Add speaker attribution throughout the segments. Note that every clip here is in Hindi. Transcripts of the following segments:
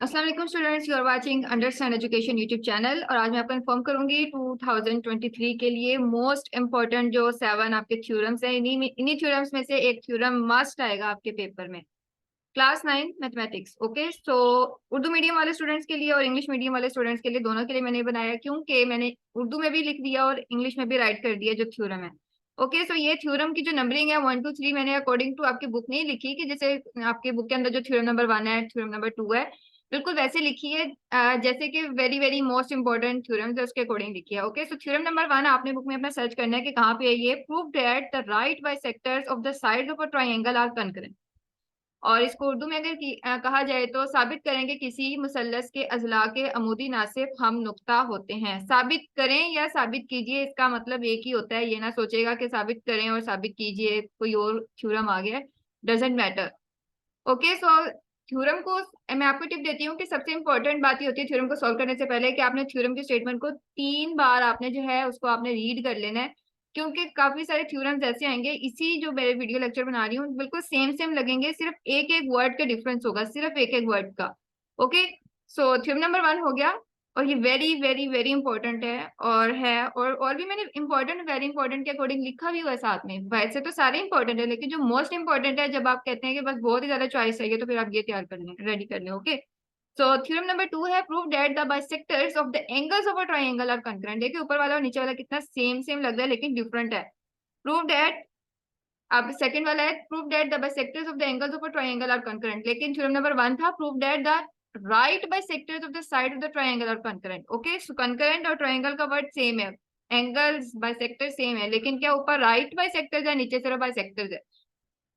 Speaker 1: अस्सलाम वालेकुम students, you are watching understand education YouTube channel. और आज मैं आपको इन्फॉर्म करूंगी 2023 के लिए मोस्ट इंपॉर्टेंट जो 7 आपके थ्योरम्स हैं। इन्हीं थ्योरम्स में से एक थ्योरम मस्ट आएगा आपके पेपर में। Class 9 mathematics. Okay, so Urdu medium वाले स्टूडेंट्स के लिए और इंग्लिश मीडियम वाले स्टूडेंट्स के लिए, दोनों के लिए मैंने बनाया, क्योंकि मैंने उर्दू में भी लिख दिया और इंग्लिश में भी राइट कर दिया जो थ्योरम है। ओके, सो ये थ्योरम की जो नंबरिंग है 1 2 3 मैंने अकॉर्डिंग टू आपकी बुक नहीं लिखी कि जैसे आपके बुक के अंदर जो थ्योरम नंबर 1 है, थ्योरम नंबर 2 है, बिल्कुल वैसे लिखी है। जैसे कि very very most important theorem है उसके अकॉर्डिंग लिखी है। ओके, सो थ्योरम नंबर 1 आपने बुक में अपना सर्च करना है कि कहाँ पे है ये। Prove that the right bisectors of the sides of a triangle are concurrent. और इसको उर्दू में अगर कहा जाए तो साबित करेंगे किसी मुसल्लस के अजला के अमूदी नासिब हम नुक्ता होते हैं। साबित करें या साबित कीजिए, इसका मतलब एक ही होता है। ये ना सोचेगा कि साबित करें और साबित कीजिए कोई और थ्योरम आ गया, doesn't matter. Okay, so theorem को मैं आपको टिप देती हूँ कि सबसे इंपॉर्टेंट बात ये होती है थ्योरम को सॉल्व करने से पहले कि आपने थ्योरम के स्टेटमेंट को 3 बार आपने जो है उसको आपने रीड कर लेना है। क्योंकि काफी सारे थ्योरम्स ऐसे आएंगे, इसी जो मैं वीडियो लेक्चर बना रही हूँ बिल्कुल सेम सेम लगेंगे, सिर्फ एक एक वर्ड का डिफरेंस होगा, सिर्फ एक एक वर्ड का। ओके, सो थ्योरम नंबर 1 हो गया। और ये वेरी वेरी वेरी इंपॉर्टेंट है और भी मैंने इंपॉर्टेंट वेरी इंपॉर्टेंट के अकॉर्डिंग लिखा भी हुआ है साथ में। वैसे तो सारे इंपॉर्टेंट है, लेकिन जो मोस्ट इंपॉर्टेंट है, जब आप कहते हैं कि बस बहुत ही ज्यादा चॉइस चाहिए, तो फिर आप ये तैयार कर लें, रेडी कर लें। ओके, सो थ्योरम नंबर 2 है prove that the bisectors of the angles of a triangle are concurrent. देखिए ऊपर वाला और नीचे वाला कितना सेम सेम लग रहा है लेकिन डिफरेंट है। प्रूव दैट, अब सेकंड वाला है prove that the bisectors of the angles of a triangle are concurrent, लेकिन थ्योरम नंबर 1 था prove that the right bisectors of the side of the triangle are concurrent. Okay, so concurrent और ट्रायंगल का वर्ड सेम है, एंगल्स बाइसेक्टर सेम है, लेकिन क्या ऊपर राइट बाइसेक्टर्स है, नीचे सिर्फ बाइसेक्टर्स है।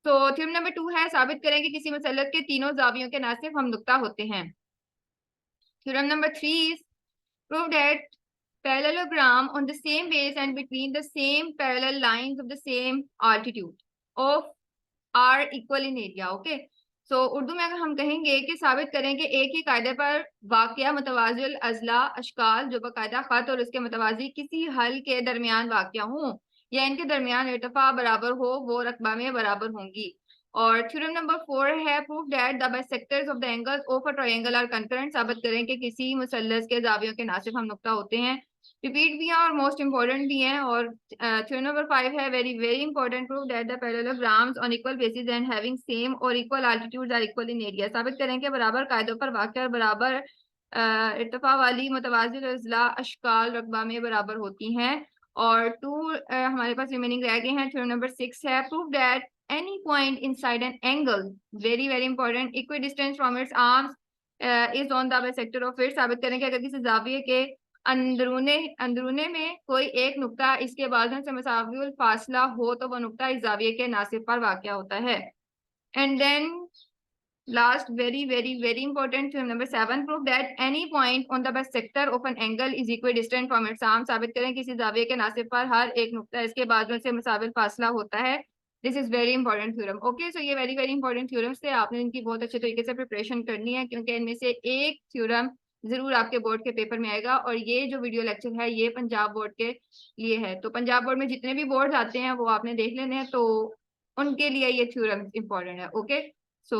Speaker 1: तो थ्योरम नंबर 2 है साबित करें कि किसी मसलत के तीनों जावियों के नासिब हम नुक्ता होते हैं। Theorem number 3 is prove that parallelogram on the same base and between the same parallel lines of the same altitude of are equal in area. Okay, so Urdu में अगर हम कहेंगे कि साबित करें कि एक ही कायदे पर वाकया मुतवाजिल अजला अशकाल जो बाकायदा खत और उसके मुतवाजी किसी हल के दरमियान वाकया हों या इनके दरमियान इर्तफा बराबर हो, वो रकबा में बराबर होंगी। और थ्योरम नंबर 4 है prove that the bisectors of the angles of a triangle are concurrent. साबित करें कि किसी मुसल्लस के जावियों के नासिब हम नुक्ता होते हैं। रिपीट भी हैं और मोस्ट इंपॉर्टेंट भी हैं। और थ्योरम नंबर 5 है very very important prove that the parallelograms on equal bases and having same और equal altitudes are equal in area. साबित करें कि बराबर कायदों पर वाक़या और बराबर इर्तिफा वाली मुतवाज़िल अज़ला अशकाल रकबा में बराबर होती हैं। और 2 हमारे पास रिमेनिंग रह गए हैं। थ्योरम नंबर 6 है prove that any point inside an angle, very very important, equi distance from its arms is on the bisector of it. साबित करें कि अगर किसी जाविये के अंदरूने अंदरूने में कोई एक नुक्ता इसके बाजुओं से मुसाविल फासला हो तो वह नुक्ता इस जाविये के नासिब पर वाक़या होता है। And then last very very very important theorem number 7 prove that any point on the bisector of an angle is equidistant from its arm. साबित करें किसी जाविये के नासिब पर हर एक नुक्ता इसके बाजुओं से मुसाविल फासला होता है। This is very important theorem. Okay, so ये वेरी वेरी इंपॉर्टेंट थ्योरम्स थे, आपने इनकी बहुत अच्छे तरीके से प्रिपरेशन करनी है, क्योंकि इनमें से एक थ्योरम जरूर आपके बोर्ड के पेपर में आएगा। और ये जो वीडियो लेक्चर है ये पंजाब बोर्ड के लिए है, तो पंजाब बोर्ड में जितने भी बोर्ड आते हैं वो आपने देख लेने हैं, तो उनके लिए ये थ्योरम इंपॉर्टेंट है। ओके, सो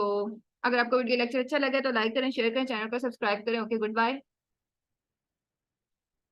Speaker 1: अगर आपको वीडियो लेक्चर अच्छा लगे तो लाइक करें, शेयर करें, चैनल को सब्सक्राइब करें। Okay, good bye.